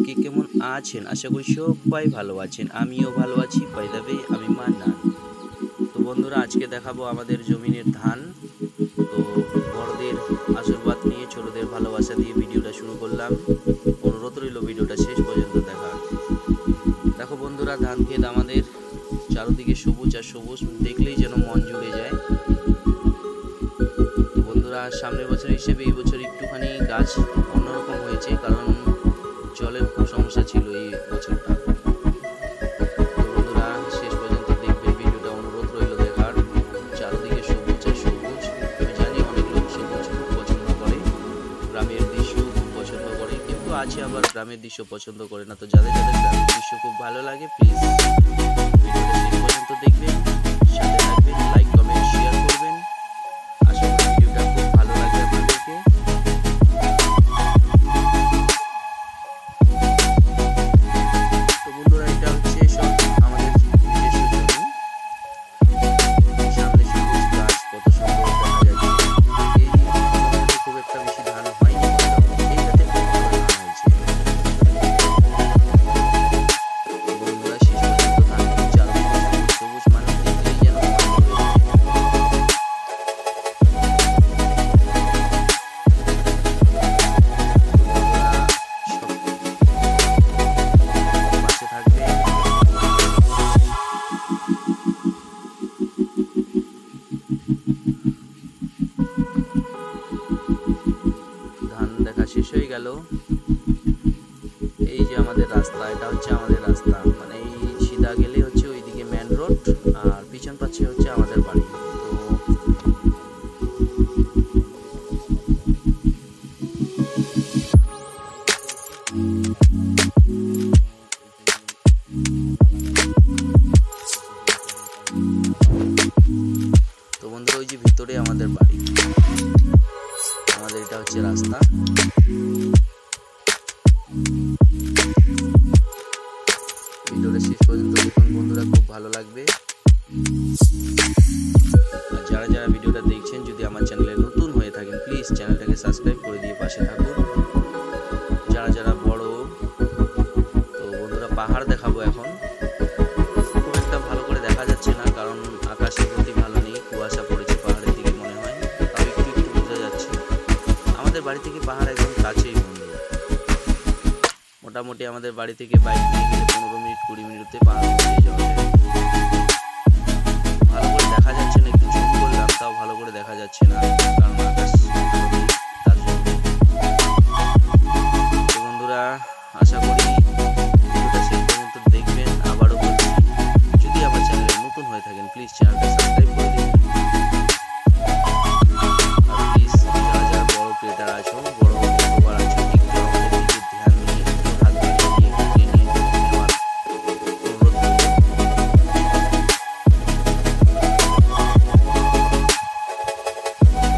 কে কেমন আছেন? আশা করি সবাই ভালো আছেন। আমিও ভালো আছি। বাই দ্য ওয়ে আমি মান্নান। তো বন্ধুরা, আজকে দেখাবো আমাদের জমিনের ধান। তো বড়দের আশীর্বাদ নিয়ে ছোটদের ভালোবাসা দিয়ে ভিডিওটা শুরু করলাম। অনুরোধ রইল ভিডিওটা শেষ পর্যন্ত দেখার। দেখো বন্ধুরা, ধান ক্ষেত আমাদের চারদিকে সবুজ আর সবুজ, দেখলেই যেন মন জুড়ে যায়। তো বন্ধুরা, সামনের বছর হিসেবে এই বছর একটুখানি গাছ অন্যরকম হয়েছে, কারণ জলের খুব সমস্যা ছিল এই বছরটা। তো বন্ধুরা, শেষ পর্যন্ত দেখবেন ভিডিওটা, অনুরোধ রইল দেখার। চারদিকে সবুজ আর সবুজ। আমি জানি অনেক লোক সবুজ খুব পছন্দ করে, গ্রামের দৃশ্য খুব পছন্দ করে, কিন্তু আছে আবার গ্রামের দৃশ্য পছন্দ করে না। তো যাদের যাদের গ্রামের দৃশ্য খুব ভালো লাগে, প্লিজ ভিডিওটা শেষ পর্যন্ত দেখবেন, সাথে থাকবেন, লাইক কমেন্ট শেয়ার করবেন। আশা করি ভিডিওটা খুব ভালো লাগবে আপনাদেরকে। তো বন্ধুরা, এটা হচ্ছে সব আমাদের নিজস্ব জমি। সামনে সবুজ গাছ, কত সুন্দর দেখা যাচ্ছে। এই জমিতে খুব একটা বেশি ধান হয়নি, এইটাতে খুব ভালো ধান হয়েছে। বন্ধুরা, শেষ পর্যন্ত ধান চারদিকে সবুজ সবুজ, মানে দেখলেই যেন মন ভরে যায়। পাশে থাকবে। ধান দেখা শেষ হয়ে গেল। এই যে আমাদের রাস্তা, এটা হচ্ছে আমাদের রাস্তা, মানে এই সিধা গেলে হচ্ছে ওইদিকে মেন রোড, আর পিছন পাচ্ছে হচ্ছে আমাদের বাড়ি। তো বন্ধুরা, ওই যে ভিতরে আমাদের বাড়ি, আমাদের এটা হচ্ছে রাস্তা। ভিডিওটা শেষ পর্যন্ত দেখুন বন্ধুরা, খুব ভালো লাগবে। আর যারা যারা ভিডিওটা দেখছেন, যদি আমার চ্যানেলে নতুন হয়ে থাকেন, প্লিজ চ্যানেলটাকে সাবস্ক্রাইব করে দিয়ে পাশে থাকুন। যারা যারা বড়, তো বন্ধুরা, পাহাড় দেখাবো এখন। খুব একটা ভালো করে দেখা যাচ্ছে না, কারণ আকাশের গতি ভালো নেই, কুয়াশা পড়েছে পাহাড়ের দিকে মনে হয়, তাও একটু একটু বোঝা যাচ্ছে। আমাদের বাড়ি থেকে পাহাড় একদম কাছেই বন্ধুরা, মোটামুটি আমাদের বাড়ি থেকে বাইক নিয়ে গেলে 15 মিনিট 20 মিনিটে পাহাড় পেয়ে যাওয়া যায়। ভালো করে দেখা যাচ্ছে না, একটু জুম করলাম, তাও ভালো করে দেখা যাচ্ছে না, কারণ আকাশ তার জন্য। তো বন্ধুরা, আশা করি ভিডিওটা শেষ পর্যন্ত দেখবেন। আবারও বলছি, যদি আমার চ্যানেলে নতুন হয়ে থাকেন, প্লিজ চ্যানেলটা সাবস্ক্রাইব করে দিন। আর প্লিজ যারা যারা বড় ক্রিয়েটার আছো, বড় ইউটিউবার আছো, একটু আমাদের দিকে ধ্যান নিয়ে একটু হাত বাড়িয়ে দিয়ে একটু নিয়ে নেওয়ার অনুরোধ করব।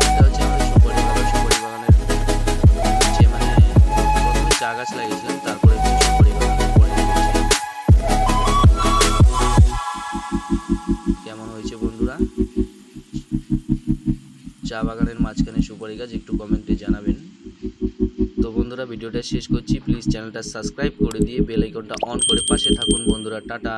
এটা হচ্ছে আমাদের সুপারি বাগান। সুপারি বাগানের নিচে, মানে প্রথমে চা গাছ লাগিয়েছিলাম, তারপরে সুপারি বাগানের পরে দিয়েছি। কেমন হয়েছে বন্ধুরা? চা বাগানের মাঝখানে সুপারি গাছ, একটু কমেন্টে জানাবেন। তো বন্ধুরা, ভিডিওটা শেষ করছি। প্লিজ চ্যানেলটা সাবস্ক্রাইব করে দিয়ে বেল আইকনটা অন করে পাশে থাকুন বন্ধুরা। টাটা।